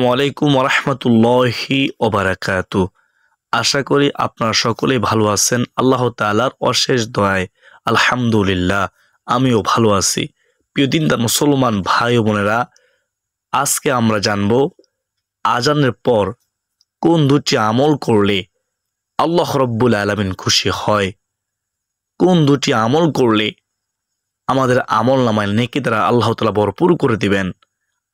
ওয়ালাইকুম ওরহমতুল্লাহি ওবারাকাতু। আশা করি আপনারা সকলেই ভালো আছেন। আল্লাহ তাআলার অশেষ দয়ায় আলহামদুলিল্লাহ আমিও ভালো আছি। প্রিয় দিনদার মুসলমান ভাই ও বোনেরা, আজকে আমরা জানব আজানের পর কোন দুটি আমল করলে আল্লাহ রব্বুল আলামিন খুশি হয়, কোন দুটি আমল করলে আমাদের আমল নামায় নেকি দ্বারা আল্লাহ তাআলা ভরপুর করে দিবেন।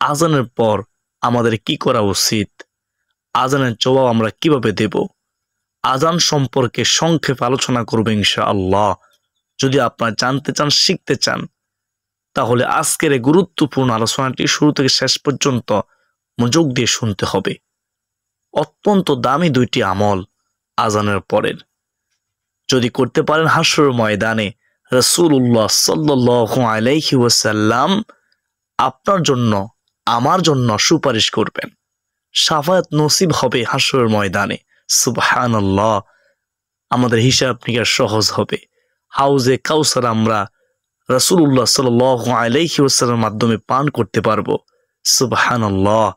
আজানের পর আমাদের কি করা উচিত, আজানের জবাব আমরা কিভাবে দেব, আজান সম্পর্কে সংক্ষেপে আলোচনা করব ইনশাআল্লাহ। যদি আপনারা জানতে চান, শিখতে চান, তাহলে আজকের এই গুরুত্বপূর্ণ আলোচনাটি শুরু থেকে শেষ পর্যন্ত মনোযোগ দিয়ে শুনতে হবে। অত্যন্ত দামি দুইটি আমল আজানের পরের, যদি করতে পারেন হাসরের ময়দানে রাসূলুল্লাহ সাল্লাল্লাহু আলাইহি ওয়াসাল্লাম আপনার জন্য, আমার জন্য সুপারিশ করবেন, শাফায়াত নসিব হবে হাসরের ময়দানে। সুবহানাল্লাহ, আমাদের হিসাব নিকাশ সহজ হবে। হাউজে কাউসার আমরা রাসূলুল্লাহ সাল্লাল্লাহু আলাইহি ওয়াসাল্লামের মাধ্যমে পান করতে পারবো। সুবহানাল্লাহ,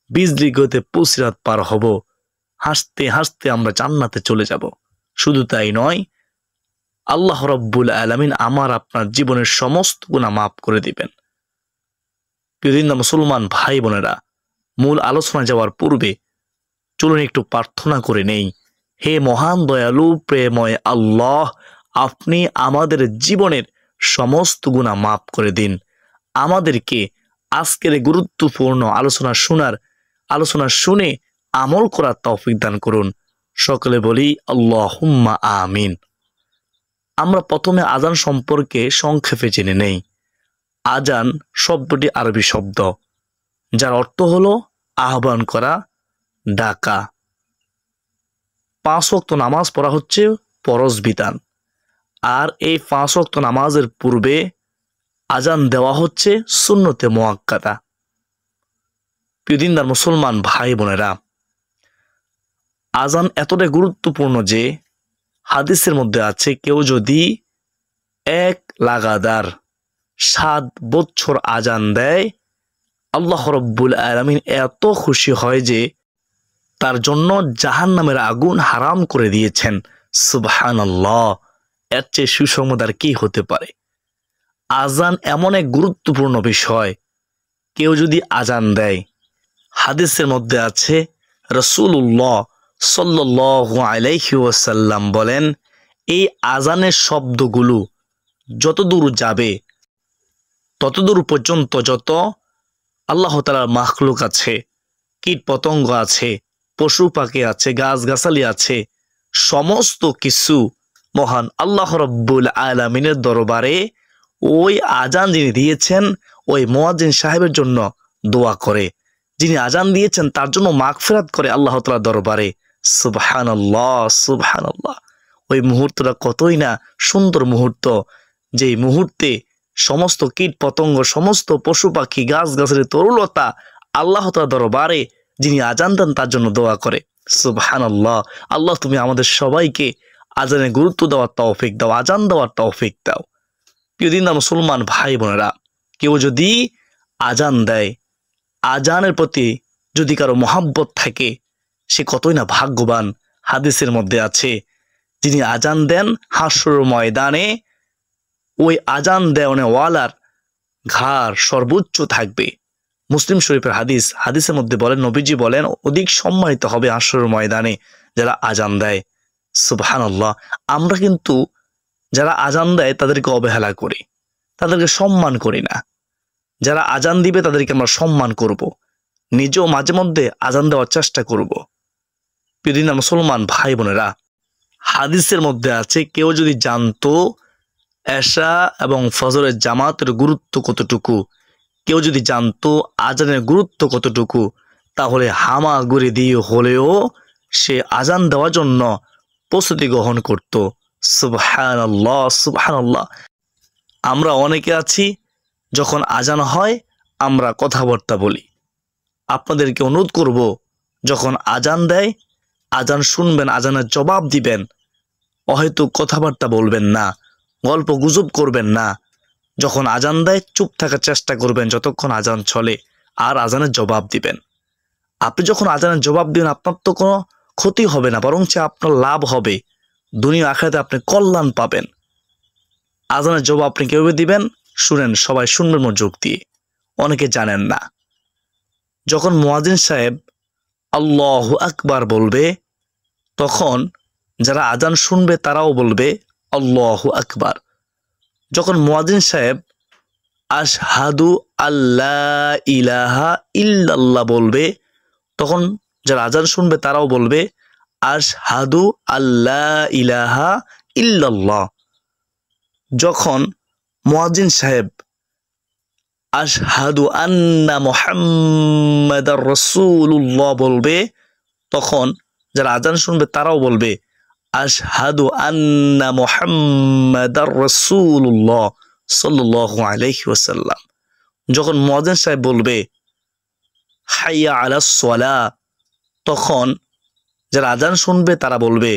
বিজলি গতে পুসিরাত পার হব, হাসতে হাসতে আমরা জান্নাতে চলে যাব। শুধু তাই নয়, আল্লাহ রব্বুল আলামিন আমার আপনার জীবনের সমস্ত গুনাহ মাফ করে দিবেন। প্রিয় মুসলমান ভাই বোনেরা, মূল আলোচনা যাওয়ার পূর্বে চলুন একটু প্রার্থনা করে নেই। হে মহান দয়ালু প্রেমময় আল্লাহ, আপনি আমাদের জীবনের সমস্ত গুনাহ মাফ করে দিন। আমাদেরকে আজকের গুরুত্বপূর্ণ আলোচনা শুনে আমল করার তৌফিক দান করুন। সকলে বলি আল্লাহুম্মা আমিন। আমরা প্রথমে আজান সম্পর্কে সংক্ষেপে জেনে নেই। আজান শব্দটি আরবি শব্দ, যার অর্থ হলো আহ্বান করা, ডাকা। 5 ওয়াক্ত নামাজ পড়া হচ্ছে ফরজ বিধান, আর এই 5 ওয়াক্ত নামাজের পূর্বে আজান দেওয়া হচ্ছে সুন্নতে মুআক্কাদা। প্রিয় দিনদার মুসলমান ভাই বোনেরা, আজান এতটাই গুরুত্বপূর্ণ যে হাদিসের মধ্যে আছে, কেউ যদি এক লাগাতার 7 বছর আজান দেয়, আল্লাহ রব্বুল আলামিন এত খুশি হয় যে তার জন্য জাহান্নামের আগুন হারাম করে দিয়েছেন। সুবহানাল্লাহ, এর চেয়ে সুসংবাদ আর কি হতে পারে। আজান এমন এক গুরুত্বপূর্ণ বিষয়, কেউ যদি আজান দেয়, হাদিসের মধ্যে আছে রাসূলুল্লাহ সাল্লাল্লাহু আলাইহি ওয়াসাল্লাম বলেন, এই আজানের শব্দগুলো যতদূর যাবে, ততদূর পর্যন্ত যত আল্লাহ তাআলার মাখলুক আছে, কীট পতঙ্গ আছে, পশু পাখি আছে, গাছগাছালি আছে, সমস্ত কিছু মহান আল্লাহ রব্বুল আলামিনের দরবারে ওই আজান যিনি দিয়েছেন, ওই মুয়াজ্জিন সাহেবের জন্য দোয়া করে। যিনি আজান দিয়েছেন তার জন্য মাগফিরাত করে আল্লাহ তাআলার দরবারে। সুবহানাল্লাহ, সুবহানাল্লাহ। ওই মুহূর্তটা কতই না সুন্দর মুহূর্ত, যেই মুহূর্তে সমস্ত কীট পতঙ্গ, সমস্ত পশু পাখি, গাছগাছালি, তরুলতা আল্লাহ তাআলার দরবারে যিনি আজান দেন তার জন্য দোয়া করে। সুবহানাল্লাহ। আল্লাহ তুমি আমাদের সবাইকে আজানের গুরুত্ব দেওয়ার তৌফিক দাও, আজান দেওয়ার তৌফিক দাও। প্রিয় দিনদার মুসলমান ভাই বোনেরা, কেউ যদি আজান দেয়, আজানের প্রতি যদি কারো মহাব্বত থাকে, সে কতই না ভাগ্যবান। হাদিসের মধ্যে আছে, যিনি আজান দেন হাসরের ময়দানে ওই আজান দেওয়ানেওয়ালার ঘাড় সর্বোচ্চ থাকবে। মুসলিম শরীফের হাদিস, হাদিসের মধ্যে বলেন, নবীজি বলেন, অধিক সম্মানিত হবে হাসরের ময়দানে যারা আজান দেয়। সুবহানাল্লাহ। আমরা কিন্তু যারা আজান দেয় তাদেরকে অবহেলা করি, তাদেরকে সম্মান করি না। যারা আজান দিবে তাদেরকে আমরা সম্মান করব, নিজেও মাঝে মধ্যে আজান দেওয়ার চেষ্টা করব। প্রিয় দিনদার মুসলমান ভাই বোনেরা, হাদিসের মধ্যে আছে, কেউ যদি জানতো এশা এবং ফজরের জামাতের গুরুত্ব কতটুকু, কেউ যদি জানতো আজানের গুরুত্ব কতটুকু, তাহলে হামাগুড়ি দিয়ে হলেও সে আজান দেওয়ার জন্য প্রস্তুতি গ্রহণ করত। সুবহানাল্লাহ, সুবহানাল্লাহ। আমরা অনেকে আছি, যখন আজান হয় আমরা কথাবার্তা বলি। আপনাদেরকে অনুরোধ করব, যখন আজান দেয়, আজান শুনবেন, আজানের জবাব দিবেন, হয়তো কথাবার্তা বলবেন না, গল্প গুজব করবেন না। যখন আজান দেয় চুপ থাকার চেষ্টা করবেন যতক্ষণ আজান চলে, আর আজানের জবাব দিবেন। আপনি যখন আজানের জবাব দিবেন আপনার তো কোনো ক্ষতি হবে না, বরং আপনার লাভ হবে, দুনিয়া আখিরাতে আপনি কল্যাণ পাবেন। আজানের জবাব আপনি কিভাবে দিবেন শুনেন, সবাই শুনবেন মনোযোগ দিয়ে, অনেকে জানেন না। যখন মুয়াজ্জিন সাহেব আল্লাহু আকবার বলবে, তখন যারা আজান শুনবে তারাও বলবে আল্লাহু আকবার। যখন মুয়াজ্জিন সাহেব আশহাদু আল্লাহ ইলাহা ইল্লাল্লাহ বলবে, তখন যারা আজান শুনবে তারাও বলবে আশহাদু আল্লাহ ইলাহা ইল্লাল্লাহ। যখন মুয়াজ্জিন সাহেব আশহাদু আন্না মুহাম্মাদার রাসূলুল্লাহ বলবে, তখন যারা আজান শুনবে তারাও বলবে আশহাদু আন্না মুহাম্মাদার রাসূলুল্লাহ সাল্লাল্লাহু আলাইহি ওয়াসাল্লাম। যখন মুয়াজ্জিন সাহেব বলবে হাইয়া আলাস সালাহ, তখন যারা আজান শুনবে তারা বলবে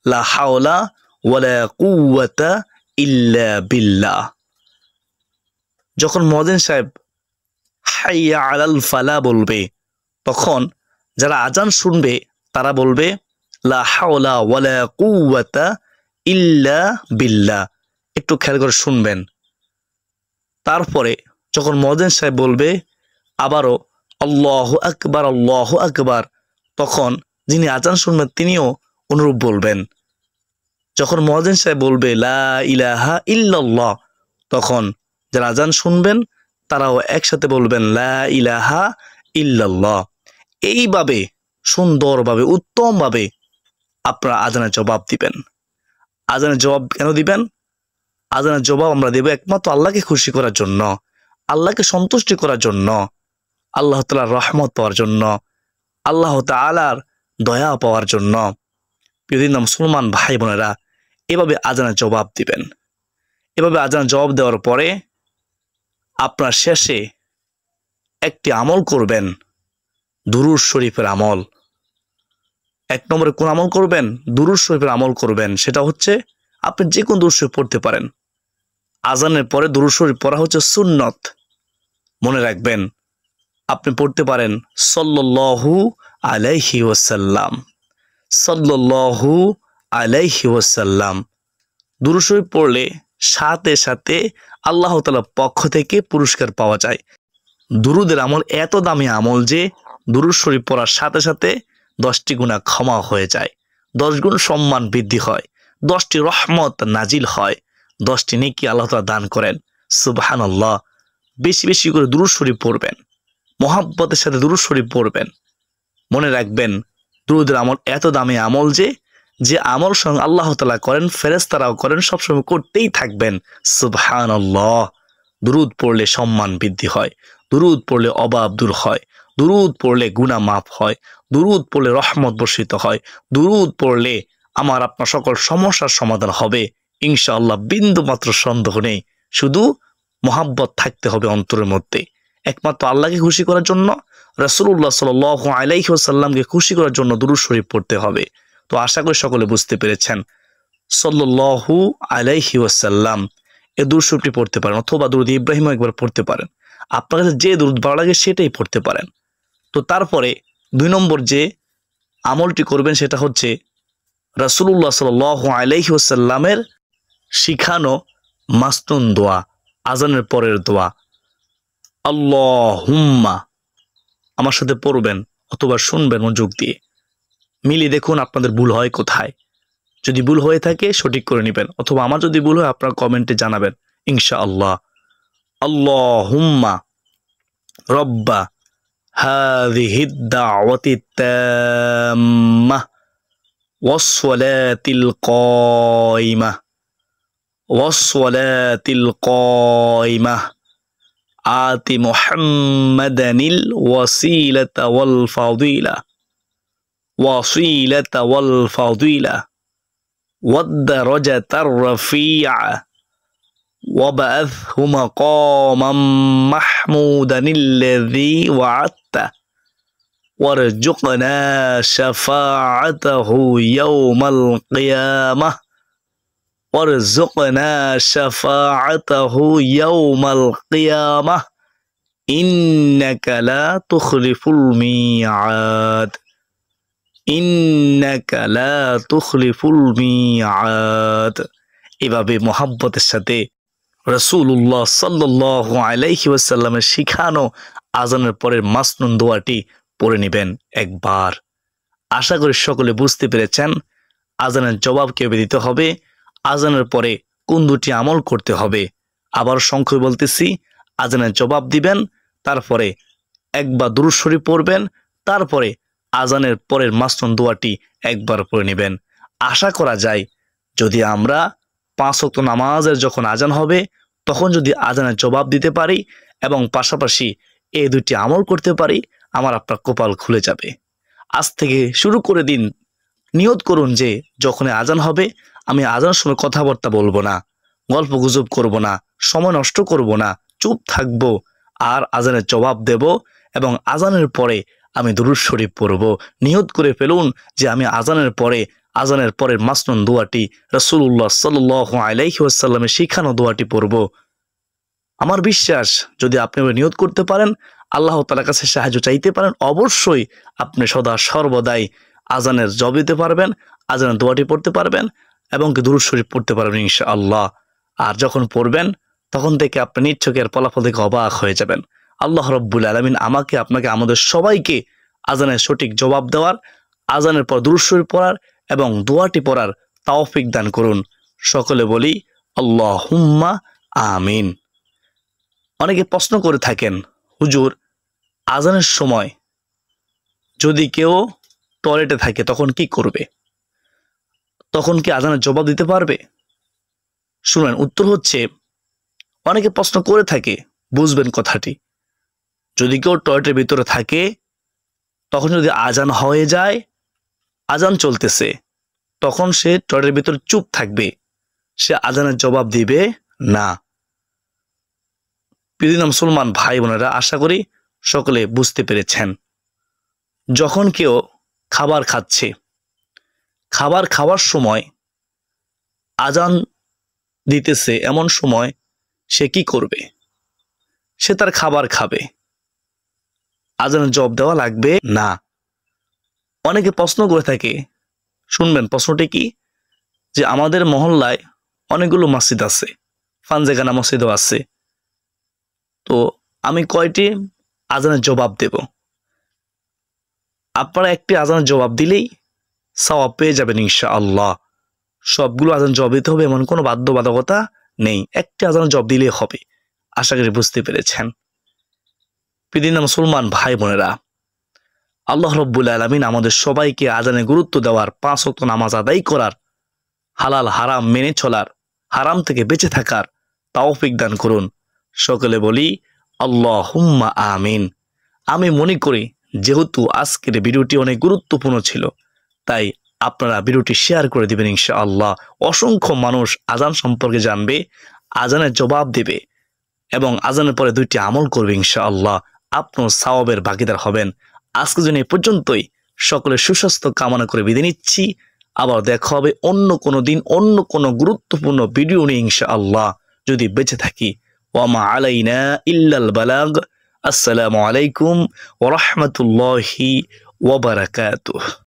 লা হাওলা ওয়ালা কুওয়াতা ইল্লা বিল্লাহ। যখন মুয়াজ্জিন সাহেব হাইয়া আলাল ফালাহ বলবে, তখন যারা আজান শুনবে তারা বলবে লা হাওলা ওয়ালা কুওয়াতা ইল্লা বিল্লাহ। একটু খেয়াল করে শুনবেন। তারপরে যখন মুয়াজ্জিন সাহেব বলবে আবারও আল্লাহু আকবার, তখন যিনি আজান শুনবেন তিনিও অনুরূপ বলবেন। যখন মুয়াজ্জিন সাহেব বলবে লা ইলাহা ইল্লাল্লাহ, তখন যারা আজান শুনবেন তারাও একসাথে বলবেন লা ইলাহা ইল্লাল্লাহ। এইভাবে সুন্দরভাবে উত্তমভাবে আপনারা আজানের জবাব দিবেন। আজানের জবাব কেন দিবেন? আজানের জবাব আমরা দেব একমাত্র আল্লাহকে খুশি করার জন্য, আল্লাহকে সন্তুষ্টি করার জন্য, আল্লাহ তাআলার রহমত পাওয়ার জন্য, আল্লাহ তাআলার দয়া পাওয়ার জন্য। প্রিয় মুসলমান ভাই বোনেরা, এভাবে আজানের জবাব দিবেন। এভাবে আজানের জবাব দেওয়ার পরে আপনার শেষে একটি আমল করবেন, দুরূদ শরীফের আমল। এক নম্বরে কোন আমল করবেন? দুরূদ শরীফের আমল করবেন। সেটা হচ্ছে আপনি যে কোন দুরূদ শরীফ পড়তে পারেন। আজানের পরে দুরূদ শরীফ পড়া হচ্ছে সুন্নত। মনে রাখবেন, আপনি পড়তে পারেন সাল্লাল্লাহু আলাইহি ওয়াসাল্লাম, সাল্লাল্লাহু আলাইহি ওয়াসাল্লাম। দুরূদ শরীফ পড়লে সাথে সাথে আল্লাহ তাআলার পক্ষ থেকে পুরস্কার পাওয়া যায়। দুরূদের আমল এত দামি আমল যে দুরূদ শরীফ পড়ার সাথে সাথে 10টি গুনাহ ক্ষমা হয়ে যায়, 10 গুণ সম্মান বৃদ্ধি হয়, 10টি রহমত নাজিল হয়, 10টি নেকি আল্লাহ তাআলা দান করেন। সুবহানাল্লাহ। বেশি বেশি করে দুরূদ শরীফ পড়বেন, মহব্বতের সাথে দুরূদ শরীফ পড়বেন। মনে রাখবেন, দুরূদের আমল এত দামি আমল যে আমল স্বয়ং আল্লাহ তাআলা করেন, ফেরেশতারাও করেন, সবসময় করতেই থাকবেন। সুবহানাল্লাহ। দুরূদ পড়লে সম্মান বৃদ্ধি হয়, দুরূদ পড়লে অভাব দূর হয়, দুরূদ পড়লে গুনাহ মাফ হয়, দুরূদ পড়লে রহমত বর্ষিত হয়, দুরূদ পড়লে আমার আপনার সকল সমস্যার সমাধান হবে ইনশাআল্লাহ। বিন্দু মাত্র সন্দেহ নেই। শুধু মহাব্বত থাকতে হবে অন্তরের মধ্যে, একমাত্র আল্লাহকে খুশি করার জন্য, রাসূলুল্লাহ সাল্লাল্লাহু আলাইহি ওয়াসাল্লামকে খুশি করার জন্য দুরূদ শরীফ পড়তে হবে। তো আশা করি সকলে বুঝতে পেরেছেন। সাল্লাল্লাহু আলাইহি ওয়াসাল্লাম এই দুরূদ শরীফটি পড়তে পারেন, অথবা দুরূদ ইব্রাহিম একবার পড়তে পারেন। আপনার কাছে যে দুরূদ ভালো লাগে সেটাই পড়তে পারেন। তো তারপরে 2 নম্বর যে আমলটি করবেন সেটা হচ্ছে রাসূলুল্লাহ সাল্লাল্লাহু আলাইহি ওয়াসাল্লামের শিখানো মাসনুন দোয়া, আজানের পরের দোয়া। আল্লাহুম্মা আমার সাথে পড়বেন অথবা শুনবেন মনোযোগ দিয়ে, মিলিয়ে দেখুন আপনাদের ভুল হয় কোথায়। যদি ভুল হয়ে থাকে সঠিক করে নেবেন, অথবা আমার যদি ভুল হয় আপনারা কমেন্টে জানাবেন ইনশাআল্লাহ। আল্লাহুম্মা রব্বা হাযিহিদ দাওয়াতিত তাম্মাহ ওয়াস-সালাতিল কায়িমাহ আতি মুহাম্মাদানিল ওয়াসিলাতা ওয়াল ফাদিলা والدرجة الرفيعة وابعثه مقاما محمودا الذي وعدته وارزقنا شفاعته يوم القيامة ইন্নাকা লা তুখলিফুল মিআদ, ইন্নাকা লা তুখলিফুল মিআদ। এভাবে মোহাব্বতের সাথে রাসূলুল্লাহ সাল্লাল্লাহু আলাইহি ওয়াসাল্লামের শিখানো আজানের পরের মাসনুন দোয়াটি পড়ে নেবেন একবার। আশা করি সকলে বুঝতে পেরেছেন আজানের জবাব কিভাবে দিতে হবে, আজানের পরে কোন দুটি আমল করতে হবে। আবার সংক্ষেপে বলতেছি, আজানের জবাব দিবেন, তারপরে একবার দুরূদ শরীফ পড়বেন, তারপরে আজানের পরের মাসনুন দোয়াটি একবার পড়ে নেবেন। আশা করা যায় যদি আমরা 5 ওয়াক্ত নামাজের যখন আজান হবে তখন যদি আজানের জবাব দিতে পারি এবং পাশাপাশি এই দুটি আমল করতে পারি, আমার আপনার কপাল খুলে যাবে। আজ থেকে শুরু করে দিন, নিয়ত করুন যে যখন আজান হবে আমি আজান শুনে কথাবার্তা বলবো না, গল্প গুজব করব না, সময় নষ্ট করব না, চুপ থাকবো আর আজানের জবাব দেব এবং আজানের পরে আমি দুরূদ শরীফ পড়ব। নিয়ত করে ফেলুন যে আমি আজানের পরের মাসনুন দোয়াটি রাসূলুল্লাহ সাল্লাল্লাহু আলাইহি ওয়াসাল্লামের শিখানো দোয়াটি পড়ব। আমার বিশ্বাস যদি আপনি নিয়ত করতে পারেন, আল্লাহ তাআলার কাছে সাহায্য চাইতে পারেন, অবশ্যই আপনি সদা সর্বদাই আজানের জবাব দিতে পারবেন, আজানের দোয়াটি পড়তে পারবেন এবং দুরূদ শরীফ পড়তে পারবেন ইনশাআল্লাহ। আর যখন পড়বেন তখন থেকে আপনি নিচ্ছকের ফলাফল থেকে অবাক হয়ে যাবেন। আল্লাহ রাব্বুল আলামিন আমাকে, আপনাকে, আমাদের সবাইকে আজানের সঠিক জবাব দেওয়ার, আজানের পর দুরূদ শরীফ পড়ার এবং দোয়াটি পড়ার তৌফিক দান করুন। সকলে বলি আল্লাহুম্মা আমিন। অনেকে প্রশ্ন করে থাকেন, হুজুর আজানের সময় যদি কেউ টয়লেটে থাকে তখন কি করবে, তখন কি আজানের জবাব দিতে পারবে? শুনেন, উত্তর হচ্ছে, অনেকে প্রশ্ন করে থাকে, বুঝবেন কথাটি। যদি কেউ টয়লেটের ভিতরে থাকে তখন যদি আজান হয়ে যায়, আজান চলতেছে, তখন সে টয়লেটের ভিতরে চুপ থাকবে, সে আজানের জবাব দিবে না। প্রিয় মুসলমান ভাই বোনেরা, আশা করি সকলে বুঝতে পেরেছেন। যখন কেউ খাবার খাচ্ছে, খাবার খাওয়ার সময় আজান দিতেছে, এমন সময় সে কি করবে? সে তার খাবার খাবে, আজানের জবাব দেওয়া লাগবে না। অনেকে প্রশ্ন করে থাকে, শুনবেন প্রশ্নটি কি, যে আমাদের মহল্লায় অনেকগুলো মসজিদ আছে, ফানজেগানা মসজিদও আছে, তো আমি কয়টি আজানের জবাব দেব? আপনারা একটি আজানের জবাব দিলেই সওয়াব পেয়ে যাবেন ইনশাআল্লাহ। সবগুলো আজান জবাব দিতে হবে এমন কোনো বাধ্যবাধকতা নেই, একটি আজানের জবাব দিলেই হবে। আশা করি বুঝতে পেরেছেন। প্রিয় মুসলমান ভাই বোনেরা, আল্লাহ রাব্বুল আলামিন আমাদের সবাইকে আজানে গুরুত্ব দেওয়ার, 5 ওয়াক্ত নামাজ আদায় করার, হালাল হারাম মেনে চলার, হারাম থেকে বেঁচে থাকার তৌফিক দান করুন। সকলে বলি আল্লাহুম্মা আমিন। আমি মনে করি যেহেতু আজকের ভিডিওটি অনেক গুরুত্বপূর্ণ ছিল, তাই আপনারা ভিডিওটি শেয়ার করে দিবেন ইনশাআল্লাহ। অসংখ্য মানুষ আজান সম্পর্কে জানবে, আজানের জবাব দেবে এবং আজানের পরে 2টি আমল করবে ইনশাআল্লাহ। আপনার সওয়াবের ভাগীদার হবেন। আজকের জন্য এই পর্যন্তই। সকলের সুস্বাস্থ্য কামনা করে বিদায় নিচ্ছি। আবার দেখা হবে অন্য কোনো দিন, অন্য কোনো গুরুত্বপূর্ণ ভিডিও নিয়ে ইনশাআল্লাহ, যদি বেঁচে থাকি। ওয়া মা আলাইনা ইল্লাল বালাগ। আসসালামু আলাইকুম ওয়া রাহমাতুল্লাহি ওয়া বারাকাতুহু।